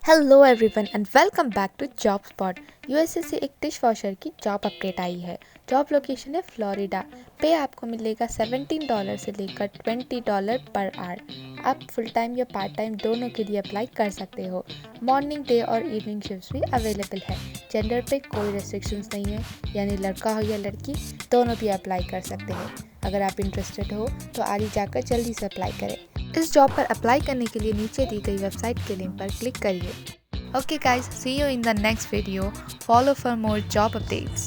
Hello everyone and welcome back to job spot. USA से एक dishwasher की job update आई है। जॉब लोकेशन है फ्लोरिडा। पे आपको मिलेगा $17 से लेकर $20 पर आवर। आप फुल टाइम या पार्ट टाइम दोनों के लिए अप्लाई कर सकते हो। मॉर्निंग डे और इवनिंग शिफ्ट्स भी अवेलेबल है। जेंडर पे कोई रेस्ट्रिक्शंस नहीं है, यानी लड़का हो या लड़की दोनों भी अप्लाई कर सकते हैं। अगर आप इंटरेस्टेड हो तो आज ही जाकर जल्दी से अप्लाई करें। इस जॉब पर अप्लाई करने के लिए नीचे दी गई वेबसाइट के लिंक पर क्लिक करिए। Okay guys, see you in the next video. Follow for more job updates.